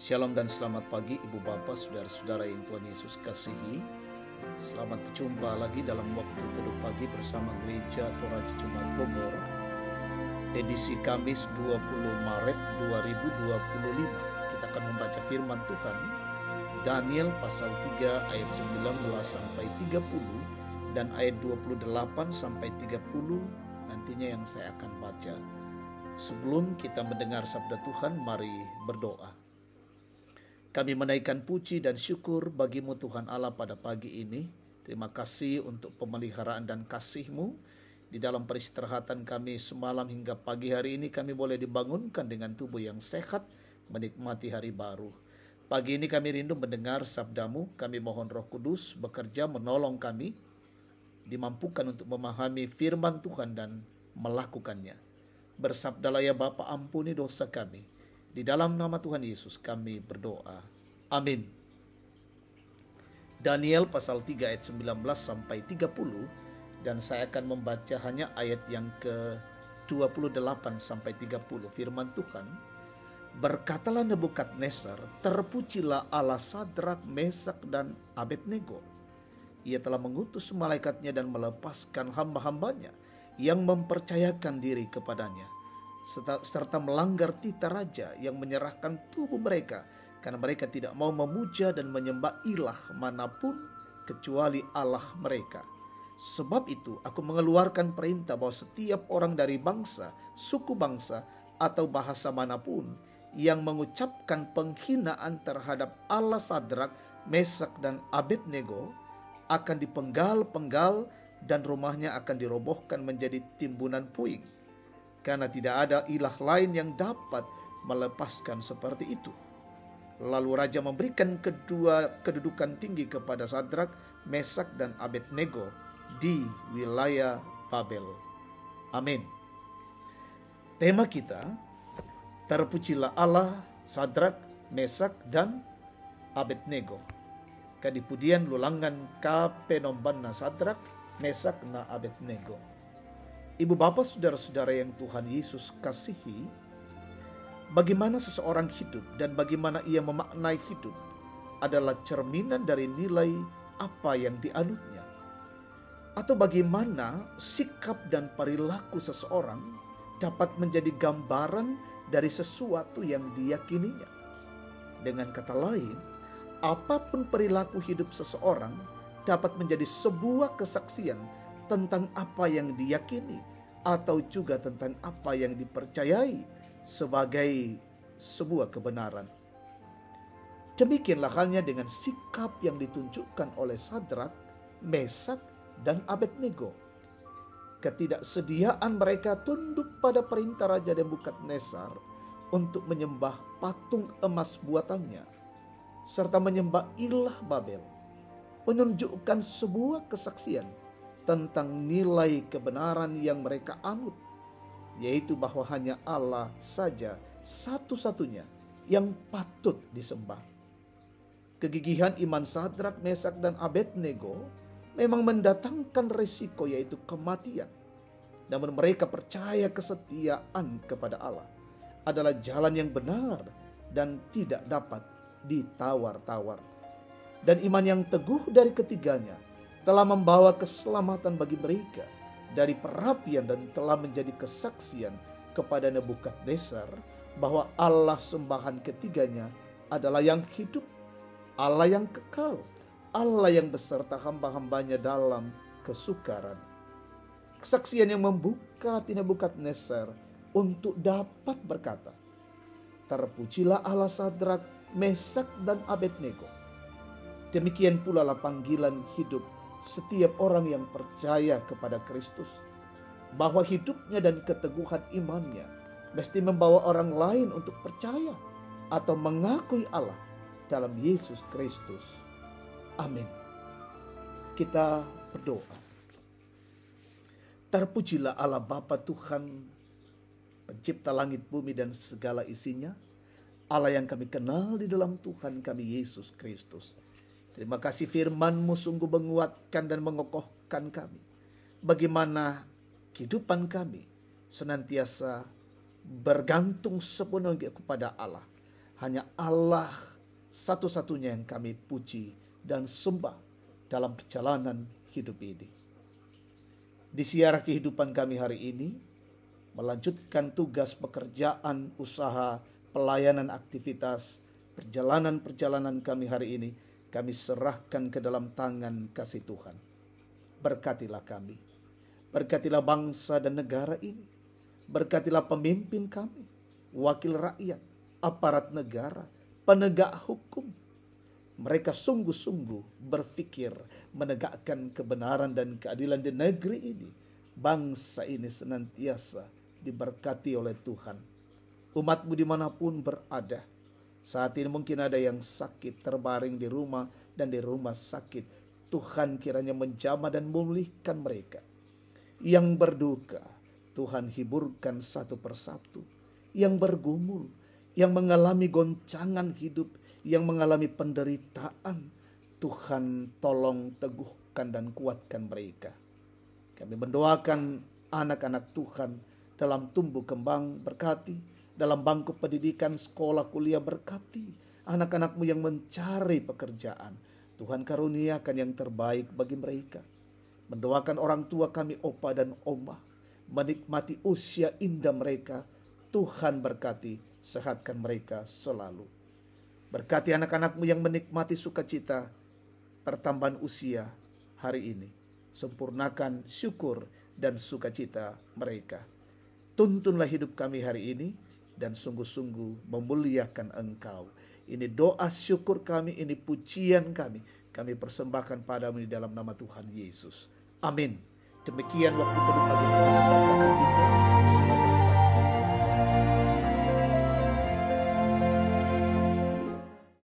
Shalom dan selamat pagi Ibu Bapak, saudara-saudara yang Tuhan Yesus kasihi. Selamat berjumpa lagi dalam waktu teduh pagi bersama Gereja Toraja Jemaat Bogor. Edisi Kamis 20 Maret 2025. Kita akan membaca firman Tuhan Daniel pasal 3 ayat 19 sampai 30 dan ayat 28 sampai 30 nantinya yang saya akan baca. Sebelum kita mendengar sabda Tuhan, mari berdoa. Kami menaikkan puji dan syukur bagi-Mu Tuhan Allah pada pagi ini. Terima kasih untuk pemeliharaan dan kasih-Mu. Di dalam peristirahatan kami semalam hingga pagi hari ini kami boleh dibangunkan dengan tubuh yang sehat, menikmati hari baru. Pagi ini kami rindu mendengar sabda-Mu. Kami mohon Roh Kudus bekerja menolong kami, dimampukan untuk memahami firman Tuhan dan melakukannya. Bersabdalah ya Bapa, ampuni dosa kami. Di dalam nama Tuhan Yesus kami berdoa. Amin. Daniel pasal 3 ayat 19 sampai 30 dan saya akan membaca hanya ayat yang ke-28 sampai 30. Firman Tuhan, berkatalah Nebukadnezar, terpujilah Allah Sadrak, Mesak dan Abednego. Ia telah mengutus malaikatnya dan melepaskan hamba-hambanya yang mempercayakan diri kepadanya, serta melanggar titah raja yang menyerahkan tubuh mereka karena mereka tidak mau memuja dan menyembah ilah manapun kecuali Allah mereka. Sebab itu aku mengeluarkan perintah bahwa setiap orang dari bangsa, suku bangsa atau bahasa manapun yang mengucapkan penghinaan terhadap Allah Sadrak, Mesak dan Abednego akan dipenggal-penggal dan rumahnya akan dirobohkan menjadi timbunan puing. Karena tidak ada ilah lain yang dapat melepaskan seperti itu. Lalu raja memberikan kedudukan tinggi kepada Sadrak, Mesak dan Abednego di wilayah Babel. Amin. Tema kita, terpujilah Allah Sadrak, Mesak dan Abednego. Kadipudian lulangan kapenombanna Sadrak, Mesak na Abednego. Ibu bapak saudara-saudara yang Tuhan Yesus kasihi, bagaimana seseorang hidup dan bagaimana ia memaknai hidup adalah cerminan dari nilai apa yang dianutnya. Atau bagaimana sikap dan perilaku seseorang dapat menjadi gambaran dari sesuatu yang diyakininya. Dengan kata lain, apapun perilaku hidup seseorang dapat menjadi sebuah kesaksian tentang apa yang diyakini atau juga tentang apa yang dipercayai sebagai sebuah kebenaran. Demikianlah halnya dengan sikap yang ditunjukkan oleh Sadrak, Mesak dan Abednego. Ketidaksediaan mereka tunduk pada perintah Raja Nebukadnezar untuk menyembah patung emas buatannya serta menyembah ilah Babel menunjukkan sebuah kesaksian tentang nilai kebenaran yang mereka anut, yaitu bahwa hanya Allah saja satu-satunya yang patut disembah. Kegigihan iman Sadrak, Mesak dan Abednego memang mendatangkan resiko, yaitu kematian. Namun mereka percaya kesetiaan kepada Allah adalah jalan yang benar dan tidak dapat ditawar-tawar. Dan iman yang teguh dari ketiganya telah membawa keselamatan bagi mereka dari perapian dan telah menjadi kesaksian kepada Nebukadnezar bahwa Allah sembahan ketiganya adalah yang hidup, Allah yang kekal, Allah yang beserta hamba-hambanya dalam kesukaran. Kesaksian yang membuka hati Nebukadnezar untuk dapat berkata, terpujilah Allah Sadrak, Mesak dan Abednego. Demikian pula lah panggilan hidup setiap orang yang percaya kepada Kristus, bahwa hidupnya dan keteguhan imannya mesti membawa orang lain untuk percaya atau mengakui Allah dalam Yesus Kristus. Amin. Kita berdoa. Terpujilah Allah Bapa Tuhan, pencipta langit bumi dan segala isinya, Allah yang kami kenal di dalam Tuhan kami Yesus Kristus. Terima kasih firman-Mu sungguh menguatkan dan mengokohkan kami. Bagaimana kehidupan kami senantiasa bergantung sepenuhnya kepada Allah. Hanya Allah satu-satunya yang kami puji dan sembah dalam perjalanan hidup ini. Di siara kehidupan kami hari ini, melanjutkan tugas pekerjaan, usaha, pelayanan, aktivitas, perjalanan-perjalanan kami hari ini, kami serahkan ke dalam tangan kasih Tuhan. Berkatilah kami, berkatilah bangsa dan negara ini, berkatilah pemimpin kami, wakil rakyat, aparat negara, penegak hukum. Mereka sungguh-sungguh berpikir menegakkan kebenaran dan keadilan di negeri ini. Bangsa ini senantiasa diberkati oleh Tuhan. Umatmu dimanapun berada, saat ini mungkin ada yang sakit, terbaring di rumah dan di rumah sakit. Tuhan kiranya menjamah dan memulihkan mereka. Yang berduka, Tuhan hiburkan satu persatu. Yang bergumul, yang mengalami goncangan hidup, yang mengalami penderitaan, Tuhan tolong teguhkan dan kuatkan mereka. Kami mendoakan anak-anak Tuhan dalam tumbuh kembang, berkati. Dalam bangku pendidikan, sekolah, kuliah, berkati. Anak-anakmu yang mencari pekerjaan, Tuhan karuniakan yang terbaik bagi mereka. Mendoakan orang tua kami, opa dan oma, menikmati usia indah mereka. Tuhan berkati, sehatkan mereka selalu. Berkati anak-anakmu yang menikmati sukacita pertambahan usia hari ini. Sempurnakan syukur dan sukacita mereka. Tuntunlah hidup kami hari ini dan sungguh-sungguh memuliakan Engkau. Ini doa syukur kami, ini pujian kami. Kami persembahkan padamu di dalam nama Tuhan Yesus. Amin. Demikian waktu teduh pagi ini.